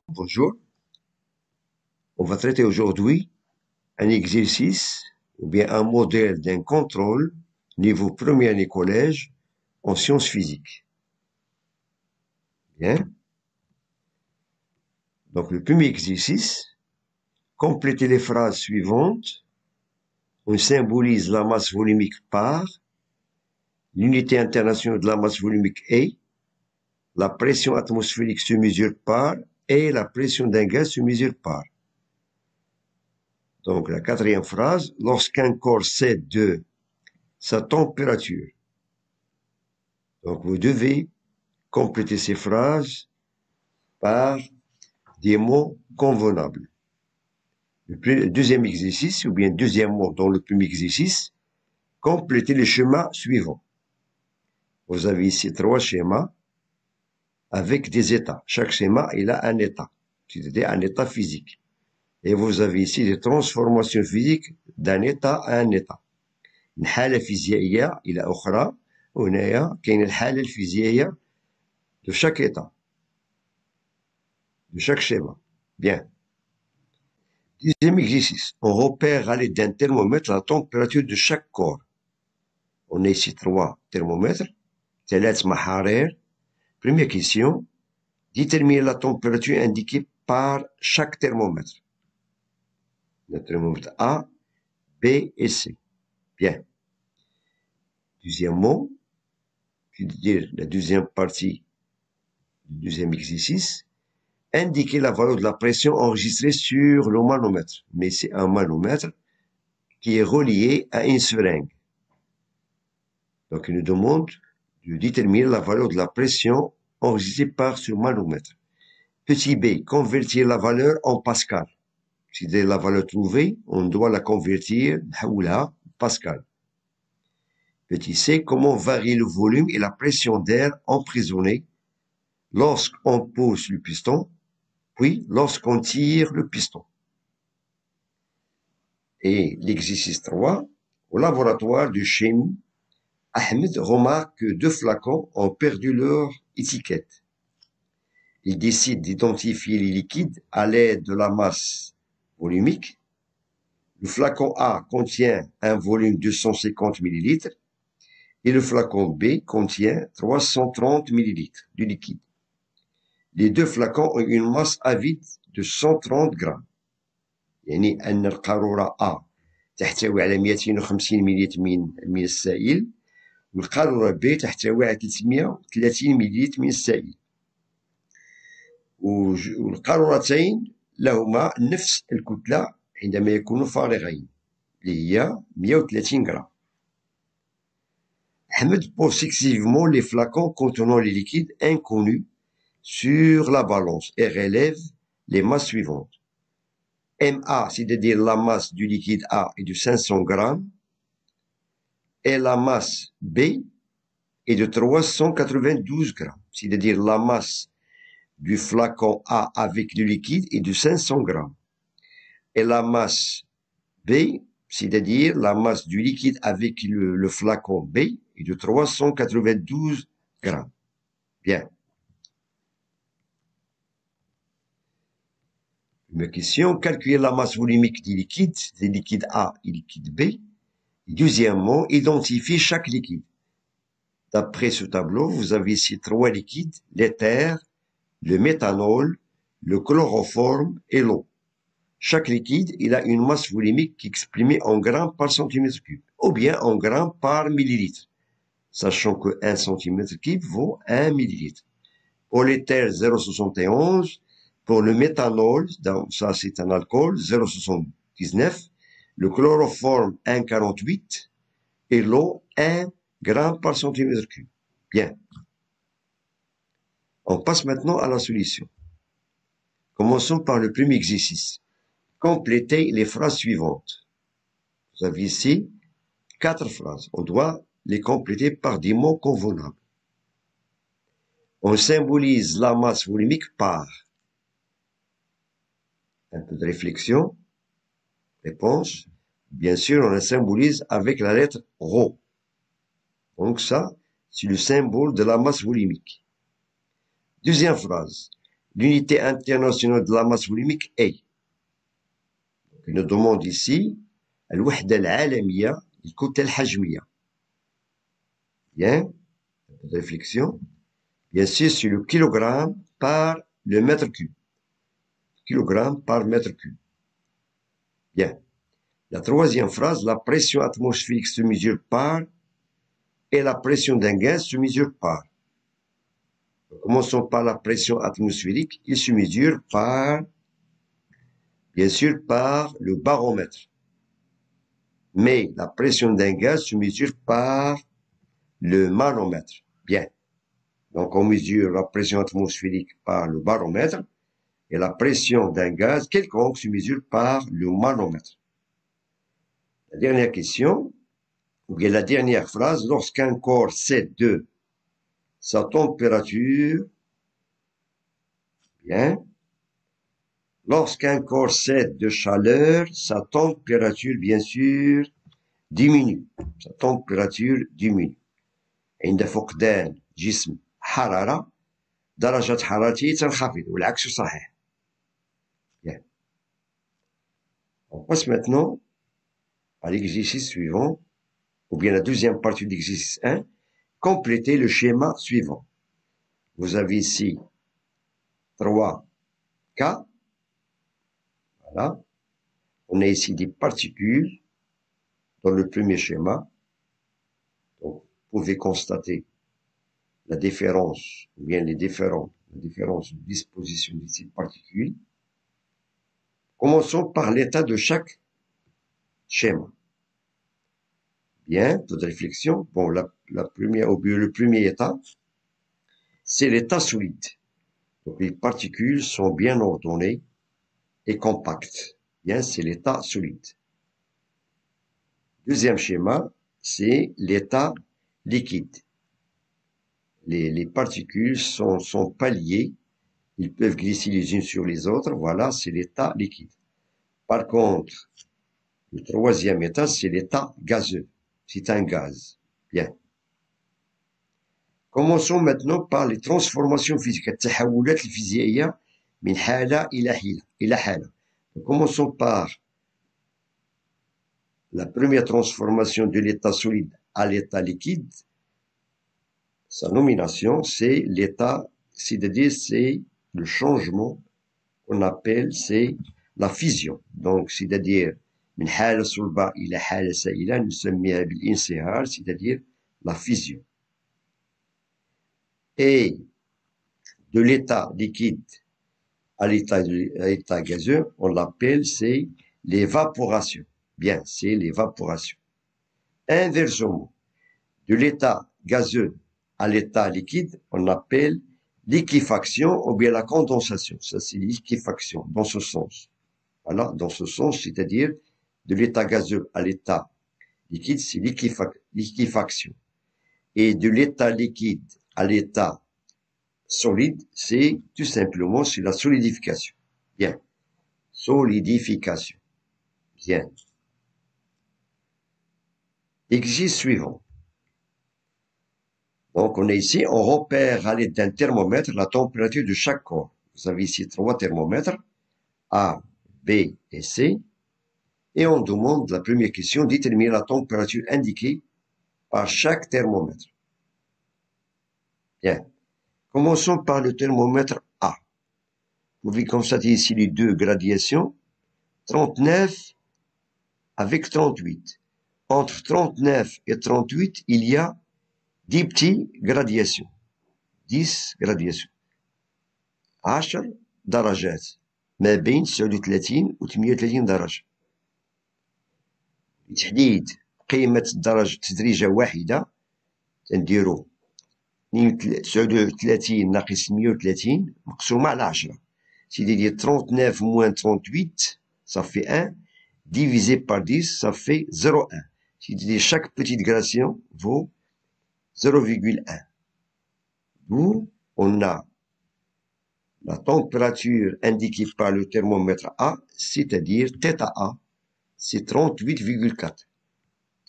Bonjour. On va traiter aujourd'hui un exercice ou bien un modèle d'un contrôle niveau première année collège en sciences physiques. Bien. Donc, le premier exercice, complétez les phrases suivantes. On symbolise la masse volumique par l'unité internationale de la masse volumique est, la pression atmosphérique se mesure par et la pression d'un gaz se mesure par. Donc, la quatrième phrase, lorsqu'un corps cède de sa température. Donc, vous devez compléter ces phrases par des mots convenables. Le deuxième exercice, ou bien deuxième mot dans le premier exercice, complétez les schémas suivants. Vous avez ici 3 schémas avec des états. Chaque schéma, il a un état, c'est-à-dire un état physique. Et vous avez ici des transformations physiques d'un état à un état. الحالة الفيزيائية إلى أخرى، هنايا كاين الحالة الفيزيائية de chaque état, de chaque schéma. Bien. Deuxième exercice. On repère à l'aide d'un thermomètre la température de chaque corps. On a ici 3 thermomètres. 3 محارير. Première question. Déterminer la température indiquée par chaque thermomètre. Le thermomètre A, B et C. Bien. Deuxième mot, c'est-à-dire la deuxième partie du deuxième exercice. Indiquer la valeur de la pression enregistrée sur le manomètre. Mais c'est un manomètre qui est relié à une seringue. Donc, il nous demande de déterminer la valeur de la pression enregistrée par ce manomètre. Petit b, convertir la valeur en Pascal. C'est-à-dire la valeur trouvée, on doit la convertir en Pascal. Petit c, comment varie le volume et la pression d'air emprisonné lorsqu'on pousse le piston, puis lorsqu'on tire le piston. Et l'exercice 3, au laboratoire de chimie, Ahmed remarque que 2 flacons ont perdu leur étiquette. Il décide d'identifier les liquides à l'aide de la masse volumique. Le flacon A contient un volume de 150 ml et le flacon B contient 330 ml de liquide. Les 2 flacons ont une masse à vide de 130 grammes. يعني أن القارورة A تحتوي على 250 مليلتر من السائل، والقارورة B تحتوي على 330 مليلتر من السائل. والقارورتين لهما نفس الكتلة عندما يكونوا فارغين اللي هي 130 غرام. Ahmed pose successivement les flacons contenant les liquides inconnus sur la balance et relève les masses suivantes. MA, c'est-à-dire la masse du liquide A est de 500 grammes et la masse B est de 392 grammes, c'est-à-dire la masse du flacon A avec le liquide est de 500 grammes. Et la masse B, c'est-à-dire la masse du liquide avec le flacon B, est de 392 grammes. Bien. Première question, calculer la masse volumique des liquides A et liquide B. Et deuxièmement, identifier chaque liquide. D'après ce tableau, vous avez ici 3 liquides, l'éther, le méthanol, le chloroforme et l'eau. Chaque liquide, il a une masse volumique qui est exprimée en grammes par centimètre cube, ou bien en grammes par millilitre, sachant que 1 centimètre cube vaut 1 millilitre. Pour l'éther, 0,71. Pour le méthanol, ça c'est un alcool, 0,79. Le chloroforme, 1,48. Et l'eau, 1 gramme par centimètre cube. Bien. On passe maintenant à la solution. Commençons par le premier exercice. Complétez les phrases suivantes. Vous avez ici 4 phrases. On doit les compléter par des mots convenables. On symbolise la masse volumique par un peu de réflexion. Réponse. Bien sûr, on la symbolise avec la lettre ρ. Donc ça, c'est le symbole de la masse volumique. Deuxième phrase. l'unité internationale de la masse volumique est. Il nous demande ici الوحدة العالمية للكتلة الحجمية. Bien, réflexion. Bien sûr, c'est le kilogramme par le mètre cube. Kilogramme par mètre cube. Bien. La troisième phrase, la pression atmosphérique se mesure par et la pression d'un gaz se mesure par. Commençons par la pression atmosphérique. Il se mesure par, bien sûr, par le baromètre. Mais la pression d'un gaz se mesure par le manomètre. Bien. Donc, on mesure la pression atmosphérique par le baromètre et la pression d'un gaz quelconque se mesure par le manomètre. La dernière question, ou bien la dernière phrase, lorsqu'un corps cède de sa température, bien, lorsqu'un corps cède de chaleur, sa température, bien sûr, diminue. Sa température diminue. عند فقدان جسم حرارة درجة حرارته تنخفض والعكس صحيح. Bien. On passe maintenant à l'exercice suivant, ou bien la deuxième partie de l'exercice 1, complétez le schéma suivant. Vous avez ici 3 cas. Voilà. On a ici des particules dans le premier schéma. Donc, vous pouvez constater la différence, ou bien la différence de disposition de ces particules. Commençons par l'état de chaque schéma. Bien, toute réflexion. Bon, le premier état, c'est l'état solide. Donc, les particules sont bien ordonnées et compactes. Bien, c'est l'état solide. Deuxième schéma, c'est l'état liquide. Les particules sont pas liées. Ils peuvent glisser les unes sur les autres. Voilà, c'est l'état liquide. Par contre, le troisième état, c'est l'état gazeux. C'est un gaz. Bien. Commençons maintenant par les transformations physiques. التحولات الفيزيائية من حالة إلى حالة. Commençons par la première transformation de l'état solide à l'état liquide. Sa nomination, c'est l'état, c'est-à-dire c'est le changement qu'on appelle, c'est la fusion. Donc, c'est-à-dire من حالة صلبة إلى حالة سائلة نسميها بالانصهار, c'est-à-dire la fusion. Et de l'état liquide à l'état gazeux, on l'appelle, c'est l'évaporation. Bien, c'est l'évaporation. Inversement, de l'état gazeux à l'état liquide, on appelle liquéfaction ou bien la condensation. Ça, c'est liquéfaction, dans ce sens. Voilà, dans ce sens, c'est-à-dire de l'état gazeux à l'état liquide, c'est liquéfaction. Et de l'état liquide à l'état solide, c'est tout simplement, c'est la solidification. Bien. Solidification. Bien. Exercice suivant. Donc, on est ici, on repère à l'aide d'un thermomètre la température de chaque corps. Vous avez ici 3 thermomètres, A, B et C. Et on demande la première question, déterminer la température indiquée par chaque thermomètre. Bien. Commençons par le thermomètre A. Vous pouvez constater ici les deux gradations, 39 avec 38. Entre 39 et 38, il y a 10 petites gradations. 10 gradations. 10 درجات ما بين 39 و 38 درجة. لتحديد قيمة تدريجة واحدة نديرو 39 ناقص 130 مقسومة على 10. C'est-à-dire 39 moins 38, ça fait 1, divisé par 10, ça fait 0,1. C'est-à-dire chaque petite gradation vaut 0,1. D'où on a la température indiquée par le thermomètre A, c'est-à-dire θA, c'est 38,4.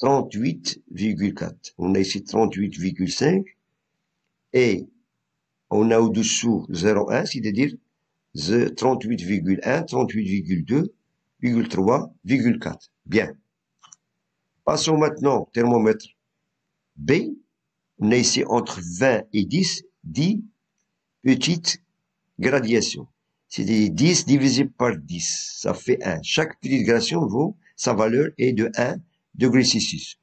38,4. On a ici 38,5 et on a au-dessous 0,1, c'est-à-dire 38,1, 38,2, 3, 4. Bien. Passons maintenant au thermomètre B. On a ici entre 20 et 10 petites gradations. C'est 10 divisé par 10. Ça fait 1. Chaque petite gradation vaut, sa valeur est de 1 degré Celsius.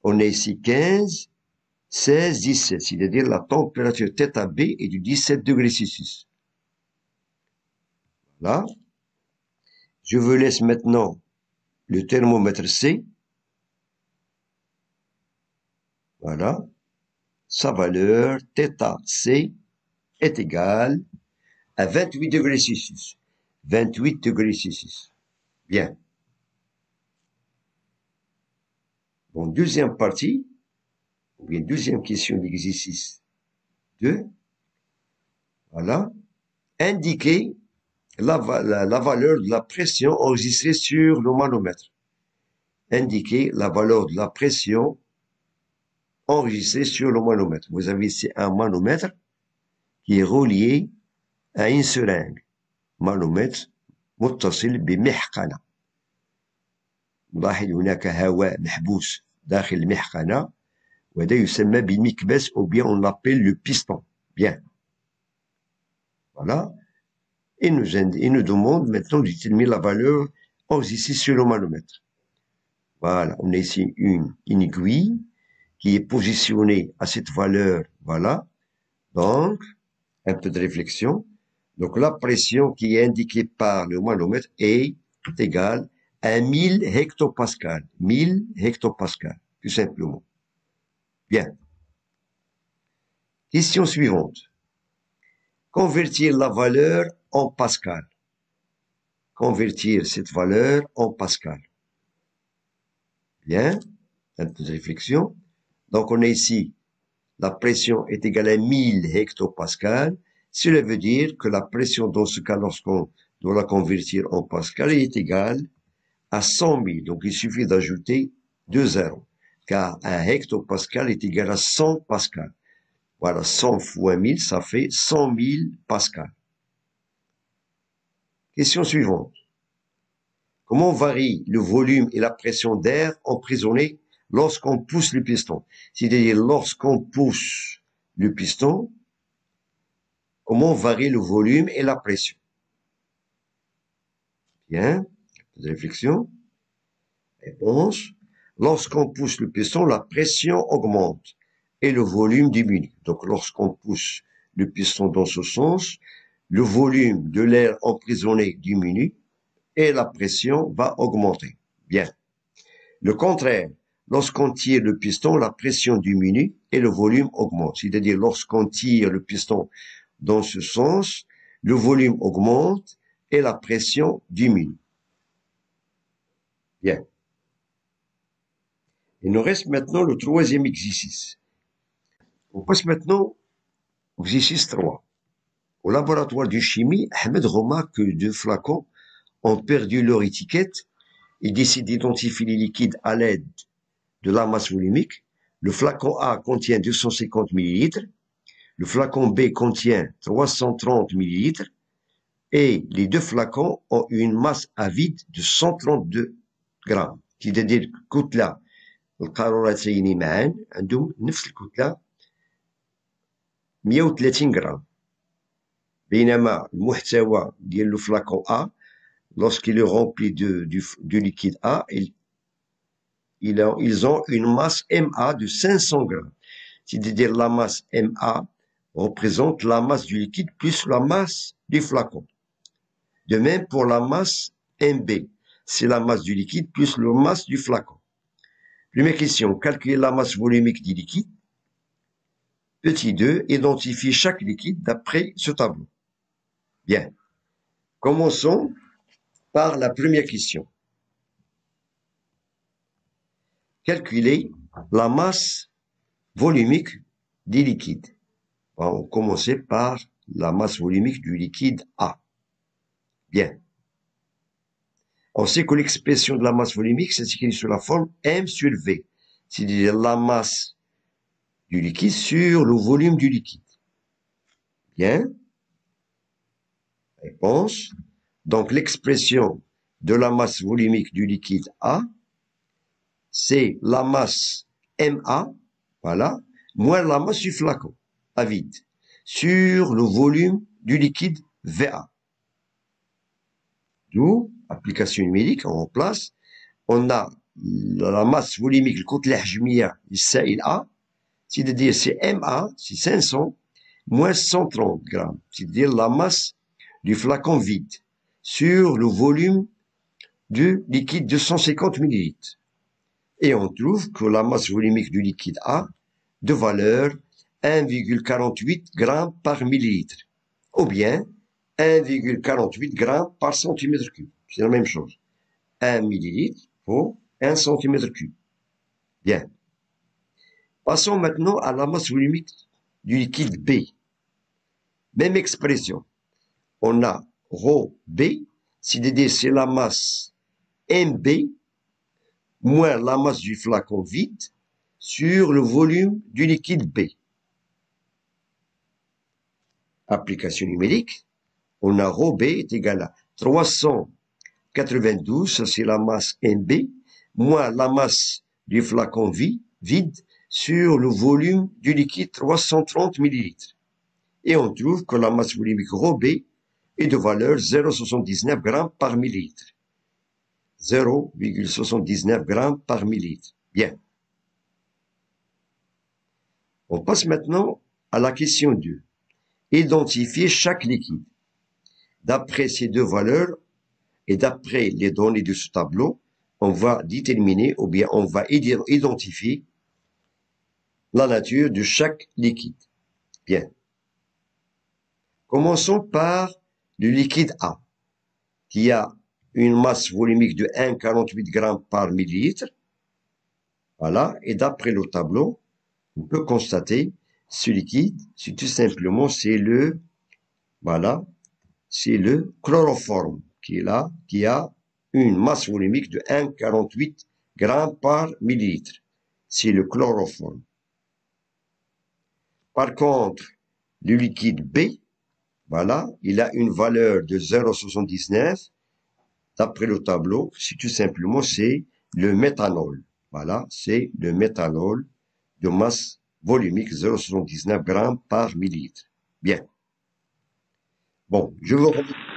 On a ici 15, 16, 17. C'est-à-dire la température θ B est de 17 degrés Celsius. Là. Je vous laisse maintenant le thermomètre C. Voilà. Sa valeur θC est égale à 28 degrés Celsius. 28 degrés Celsius. Bien. Bon, deuxième partie, ou bien deuxième question d'exercice 2. Voilà. Indiquer la valeur de la pression enregistrée sur le manomètre. Indiquer la valeur de la pression enregistrée sur le manomètre. Vous avez ici un manomètre qui est relié à une seringue. manomètre متصل بمحقنة. نلاحظ هناك هواء محبوس داخل المحقنة وهذا يسمى بالمكبس ou bien on l'appelle le piston. Bien. Voilà. Il nous demande maintenant de déterminer la valeur enregistrée sur le manomètre. Voilà. On a ici une aiguille qui est positionnée à cette valeur. Voilà. Donc, un peu de réflexion. Donc, la pression qui est indiquée par le manomètre est égale à 1000 hectopascales. 1000 hectopascales, tout simplement. Bien. Question suivante. Convertir la valeur en pascal. Convertir cette valeur en pascal. Bien. Un peu de réflexion. Donc, on a ici, la pression est égale à 1000 hectopascales. Cela veut dire que la pression, dans ce cas, lorsqu'on doit la convertir en pascal, est égale à 100 000. Donc, il suffit d'ajouter 2 zéros, car un hectopascal est égal à 100 pascal. Voilà, 100 fois 1000, ça fait 100 000 pascal. Question suivante. Comment varie le volume et la pression d'air emprisonné lorsqu'on pousse le piston? C'est-à-dire, lorsqu'on pousse le piston, comment varie le volume et la pression? Bien, de réflexion. Réponse. Lorsqu'on pousse le piston, la pression augmente et le volume diminue. Donc, lorsqu'on pousse le piston dans ce sens, le volume de l'air emprisonné diminue et la pression va augmenter. Bien. Le contraire, lorsqu'on tire le piston, la pression diminue et le volume augmente. C'est-à-dire, lorsqu'on tire le piston dans ce sens, le volume augmente et la pression diminue. Bien. Il nous reste maintenant le troisième exercice. On passe maintenant au exercice 3. Au laboratoire de chimie, Ahmed remarque que 2 flacons ont perdu leur étiquette et décide d'identifier les liquides à l'aide de la masse volumique. Le flacon A contient 250 ml, le flacon B contient 330 ml et les 2 flacons ont une masse à vide de 132 grammes. C'est-à-dire كتلة القارورتين معا عندهم نفس الكتلة 130 غرام. بينما المحتوى ديال لو flacon A, lorsqu'il est rempli de liquide A, ils ont une masse MA de 500 grammes. C'est-à-dire la masse MA représente la masse du liquide plus la masse du flacon. De même pour la masse MB, c'est la masse du liquide plus la masse du flacon. Première question, calculer la masse volumique du liquide. Petit 2, identifier chaque liquide d'après ce tableau. Bien. Commençons par la première question. Calculer la masse volumique des liquides. On va commencer par la masse volumique du liquide A. Bien. On sait que l'expression de la masse volumique s'écrit sous la forme M sur V, c'est-à-dire la masse du liquide sur le volume du liquide. Bien. Réponse. Donc, l'expression de la masse volumique du liquide A, c'est la masse MA, voilà, moins la masse du flacon à vide, sur le volume du liquide VA. D'où, application numérique, on remplace, on a la masse volumique, le côté الحجمية للسائل A, c'est-à-dire c'est MA, c'est 500, moins 130 grammes, c'est-à-dire la masse du flacon vide, sur le volume du liquide de 150 millilitres. Et on trouve que la masse volumique du liquide A de valeur 1,48 grammes par millilitre, ou bien 1,48 grammes par centimètre cube. C'est la même chose. 1 millilitre pour 1 centimètre cube. Bien. Passons maintenant à la masse volumique du liquide B. Même expression. On a ρ B, c'est-à-dire c'est la masse MB moins la masse du flacon vide sur le volume du liquide B. Application numérique, on a ρ B est égal à 392, ça c'est la masse MB, moins la masse du flacon vide sur le volume du liquide 330 millilitres. Et on trouve que la masse volumique ρ B est de valeur 0,79 grammes par millilitre. 0,79 grammes par millilitre. Bien. On passe maintenant à la question 2. Identifier chaque liquide. D'après ces deux valeurs et d'après les données de ce tableau, on va déterminer ou bien on va identifier la nature de chaque liquide. Bien. Commençons par le liquide A, qui a une masse volumique de 1,48 grammes par millilitre. Voilà. Et d'après le tableau, on peut constater ce liquide, c'est tout simplement, c'est le, voilà, c'est le chloroforme qui est là, qui a une masse volumique de 1,48 grammes par millilitre. C'est le chloroforme. Par contre, le liquide B, voilà, il a une valeur de 0,79. D'après le tableau, c'est tout simplement, c'est le méthanol. Voilà, c'est le méthanol de masse volumique 0,79 grammes par millilitre. Bien. Bon, je vous remercie.